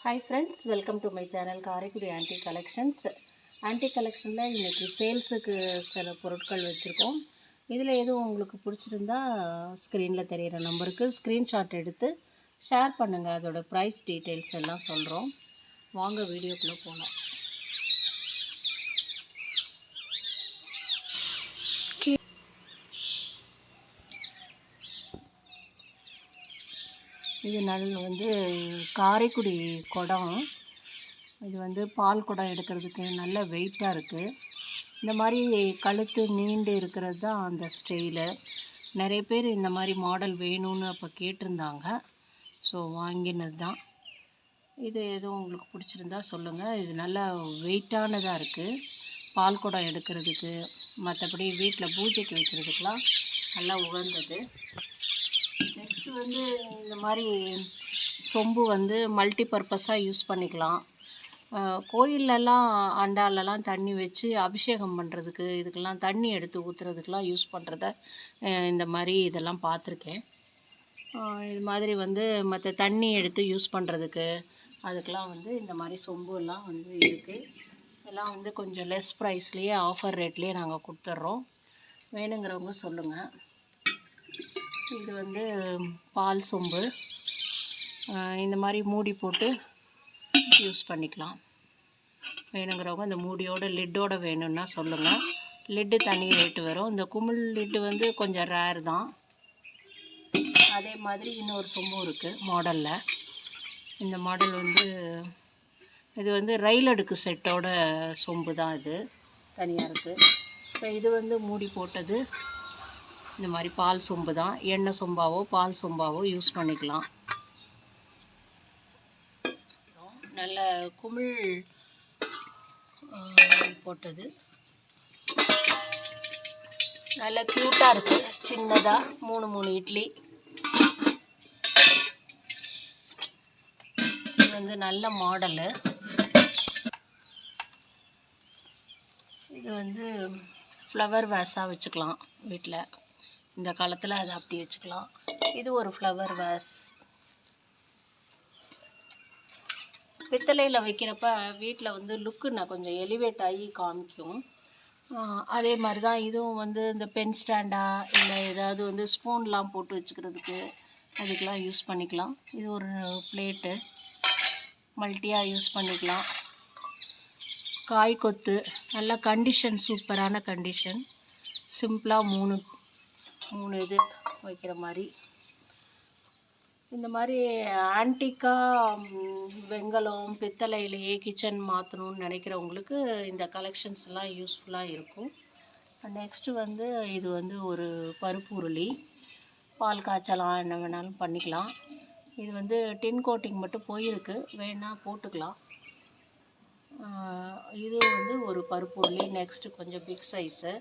Hi friends, welcome to my channel Karaikudi aunty collections. Aunty கலெக்ஷனில் இன்றைக்கி சேல்ஸுக்கு சில பொருட்கள் வச்சுருக்கோம். இதில் எதுவும் உங்களுக்கு பிடிச்சிருந்தா ஸ்க்ரீனில் தெரிகிற நம்பருக்கு ஸ்க்ரீன்ஷாட் எடுத்து ஷேர் பண்ணுங்கள். அதோட ப்ரைஸ் டீட்டெயில்ஸ் எல்லாம் சொல்கிறோம். வாங்க வீடியோக்குள்ளே போகலாம். இது காரைக்குடி குடம். இது பால் குடம் எடுக்கிறதுக்கு நல்ல வெயிட்டாக இருக்குது. இந்த மாதிரி கழுத்து நீண்டு இருக்கிறது தான் அந்த ஸ்டைலு. நிறைய பேர் இந்த மாதிரி மாடல் வேணும்னு அப்போ கேட்டிருந்தாங்க. ஸோ வாங்கினது தான். இது எதுவும் உங்களுக்கு பிடிச்சிருந்தா சொல்லுங்கள். இது நல்லா வெயிட்டானதாக இருக்குது. பால் குடம் எடுக்கிறதுக்கு, மற்றபடி வீட்டில் பூஜைக்கு வைக்கிறதுக்கெலாம் நல்லா உகந்தது. நெக்ஸ்ட்டு இந்த மாதிரி சொம்பு மல்டி பர்பஸாக யூஸ் பண்ணிக்கலாம். கோயிலெல்லாம் அண்டாலெல்லாம் தண்ணி வச்சு அபிஷேகம் பண்ணுறதுக்கு, இதுக்கெல்லாம் தண்ணி எடுத்து ஊற்றுறதுக்கெலாம் யூஸ் பண்ணுறத இந்த மாதிரி இதெல்லாம் பார்த்துருக்கேன். இது மாதிரி மற்ற தண்ணி எடுத்து யூஸ் பண்ணுறதுக்கு அதுக்கெலாம் இந்த மாதிரி சொம்புலாம் இருக்குது. இதெல்லாம் கொஞ்சம் லெஸ் ப்ரைஸ்லேயே ஆஃபர் ரேட்லேயே நாங்கள் கொடுத்துட்றோம். வேணுங்கிறவங்க சொல்லுங்கள். இது பால் சொம்பு. இந்த மாதிரி மூடி போட்டு யூஸ் பண்ணிக்கலாம். வேணுங்கிறவங்க இந்த மூடியோட லிட்டோட வேணும்னா சொல்லுங்கள். லிட்டு தனி ரேட்டு வரும். இந்த குமிழ் லிட்டு கொஞ்சம் ரேர் தான். அதே மாதிரி இன்னொரு சொம்பும் இருக்குது மாடலில். இந்த மாடல் இது ரயில் அடுக்கு செட்டோட சொம்பு தான். இது தனியாக இருக்குது. இப்போ இது மூடி போட்டது இந்த மாதிரி பால் சொம்பு தான். எண்ணெய் சொம்பாவோ பால் சொம்பாவோ யூஸ் பண்ணிக்கலாம். நல்ல குமிழ் போட்டது, நல்ல க்யூட்டாக இருக்குது. சின்னதாக 3 இட்லி. இது நல்ல மாடலு. இது ஃப்ளவர் வேஸாக வச்சுக்கலாம் வீட்டில். இந்த காலத்தில் அதை அப்படி வச்சுக்கலாம். இது ஒரு ஃப்ளவர் வேஸ். பித்தளையில் வைக்கிறப்ப வீட்டில் லுக்கு நான் கொஞ்சம் எலிவேட் ஆகி காமிக்கும். அதே மாதிரி தான் இதுவும் இந்த பென் ஸ்டாண்டா இல்லை ஏதாவது ஸ்பூன்லாம் போட்டு வச்சுக்கிறதுக்கு அதுக்கெலாம் யூஸ் பண்ணிக்கலாம். இது ஒரு பிளேட்டு, மல்டியாக யூஸ் பண்ணிக்கலாம். காய் கொத்து நல்ல கண்டிஷன், சூப்பரான கண்டிஷன். சிம்பிளாக மூணு இது வைக்கிற மாதிரி. இந்த மாதிரி ஆன்டிக்காக வெங்கலம் பித்தளையிலேயே கிச்சன் மாற்றணும்னு நினைக்கிறவங்களுக்கு இந்த கலெக்ஷன்ஸ்லாம் யூஸ்ஃபுல்லாக இருக்கும். நெக்ஸ்ட்டு இது ஒரு பருப்பு உருளி. பால் காய்ச்சலாம், என்ன வேணாலும் பண்ணிக்கலாம். இது டின் கோட்டிங் மட்டும் போயிருக்கு, வேணால் போட்டுக்கலாம். இது ஒரு பருப்பு உருளி. நெக்ஸ்ட்டு கொஞ்சம் பிக் சைஸு.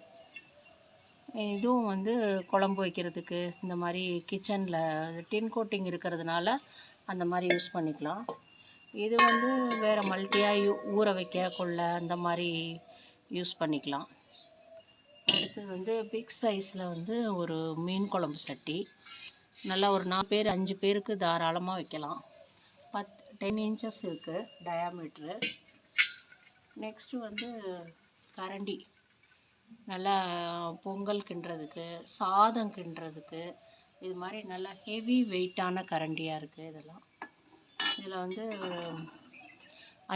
இதுவும் குழம்பு வைக்கிறதுக்கு இந்த மாதிரி கிச்சனில் டின் கோட்டிங் இருக்கிறதுனால அந்த மாதிரி யூஸ் பண்ணிக்கலாம். இது வேறு மல்டியாக ஊற வைக்க கொள்ள அந்த மாதிரி யூஸ் பண்ணிக்கலாம். அடுத்து பிக் சைஸில் ஒரு மீன் குழம்பு சட்டி. நல்லா ஒரு 4 பேர் 5 பேருக்கு தாராளமாக வைக்கலாம். 10 இன்ச்சஸ் இருக்குது டயாமீட்ரு. நெக்ஸ்ட்டு கரண்டி. நல்லா பொங்கல் கிண்டுறதுக்கு, சாதம் கிண்டுறதுக்கு, இது மாதிரி நல்லா ஹெவி வெயிட்டான கரண்டியாக இருக்குது. இதில்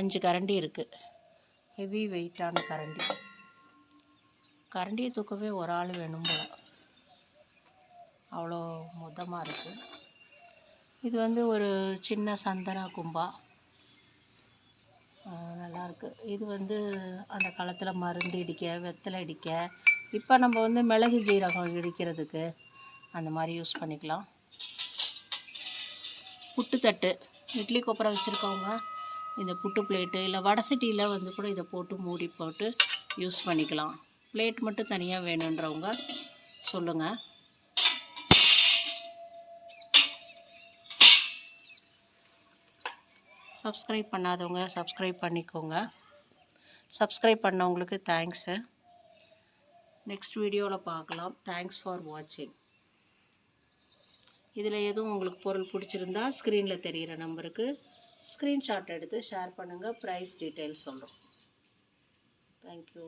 5 கரண்டி இருக்குது. ஹெவி வெயிட்டான கரண்டி. கரண்டியை தூக்கவே ஒரு ஆள் வேணும் போல், அவ்வளோ மொத்தமாக இருக்குது. இது ஒரு சின்ன சந்தன கும்பா. நல்லாயிருக்கு. இது அந்த காலத்தில் மருந்து இடிக்க, வெத்தலை இடிக்க, இப்போ நம்ம மிளகு ஜீரகம் இடிக்கிறதுக்கு அந்த மாதிரி யூஸ் பண்ணிக்கலாம். புட்டுத்தட்டு, இட்லி கொப்பரை வச்சுருக்கவங்க இந்த புட்டு பிளேட்டு இல்லை வடை சட்டியில் கூட இதை போட்டு மூடி போட்டு யூஸ் பண்ணிக்கலாம். பிளேட் மட்டும் தனியாக வேணுன்றவங்க சொல்லுங்கள். சப்ஸ்கிரைப் பண்ணாதவங்க சப்ஸ்கிரைப் பண்ணிக்கோங்க. சப்ஸ்கிரைப் பண்ணவங்களுக்கு தேங்க்ஸு. நெக்ஸ்ட் வீடியோவில் பார்க்கலாம். தேங்க்ஸ் ஃபார் வாட்சிங். இதில் எதுவும் உங்களுக்கு பொருள் பிடிச்சிருந்தா ஸ்க்ரீனில் தெரிகிற நம்பருக்கு ஸ்க்ரீன்ஷாட் எடுத்து ஷேர் பண்ணுங்கள். ப்ரைஸ் டீட்டெயில்ஸ் சொல்கிறோம். தேங்க்யூ.